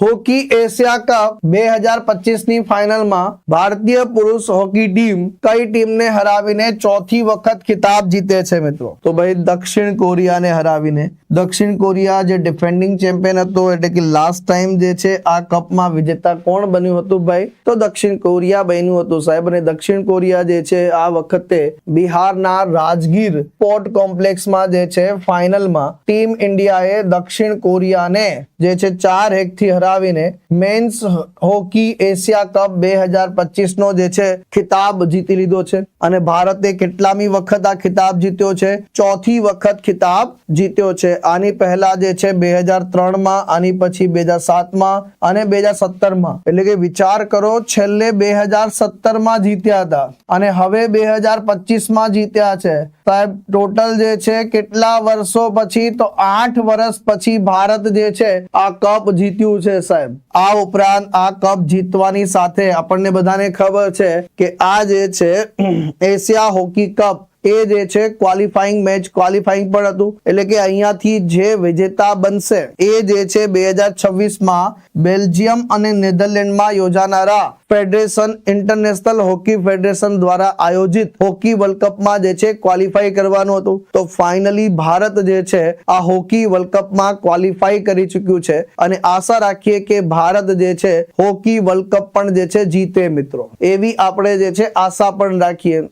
Hockey Asia cup 2025 ની ફાઇનલમાં ભારતીય પુરુષ હોકી ટીમ કઈ ટીમને હરાવીને ચોથી વખત ખિતાબ જીતે છે મિત્રો? તો ભાઈ દક્ષિણ કોરિયાને હરાવીને. દક્ષિણ કોરિયા જે ડિફેન્ડિંગ ચેમ્પિયન હતો, એટલે કે લાસ્ટ ટાઈમ જે છે આ કપમાં વિજેતા કોણ બન્યું હતું ભાઈ? તો દક્ષિણ કોરિયા બન્યું હતું સાહેબ. અને દક્ષિણ કોરિયા જે છે આ વખતે બિહારના રાજગીર સ્પોર્ટ કોમ્પ્લેક્સમાં જે છે ફાઇનલમાં ટીમ ઇન્ડિયાએ દક્ષિણ કોરિયાને જે છે 4-1 થી હરાવીને મેન્સ હોકી એશિયા કપ 2025 નો જે છે ખિતાબ જીતી લીધો છે. અને ભારતે કેટલામી વખત આ ખિતાબ જીત્યો છે? ચોથી વખત ખિતાબ જીત્યો છે. આની પહેલા જે છે 2003 માં, આની પછી 2007 માં અને 2017 માં. એટલે કે વિચાર કરો, છેલ્લે 2017 માં જીત્યા હતા અને હવે 2025 માં જીત્યા છે સાહેબ. ટોટલ જે છે કેટલા વર્ષો પછી? તો 8 વર્ષ પછી ભારત જે છે આ કપ જીત્યું છે સાહેબ. આ ઉપરાંત આ કપ જીતવાની સાથે આપણને બધાને ખબર છે કે આ જે છે એશિયા હોકી કપ એ જે છે ક્વોલિફાઈંગ મેચ ક્વોલિફાઈંગ પણ હતું. એટલે કે અહીંયાથી જે વિજેતા બનશે એ જે છે 2026 માં બેલ્જિયમ અને નેધરલેન્ડમાં યોજાનારા ફેડરેશન ઇન્ટરનેશનલ હોકી ફેડરેશન દ્વારા આયોજિત હોકી વર્લ્ડ કપમાં જે છે ક્વોલિફાઈ કરવાનું હતું. તો ફાઇનલી ભારત જે છે આ હોકી વર્લ્ડ કપમાં ક્વોલિફાઈ કરી ચૂક્યું છે અને આશા રાખીએ કે ભારત જે છે હોકી વર્લ્ડ કપ પણ જે છે જીતે મિત્રો. એવી આપણે જે છે આશા પણ રાખીએ.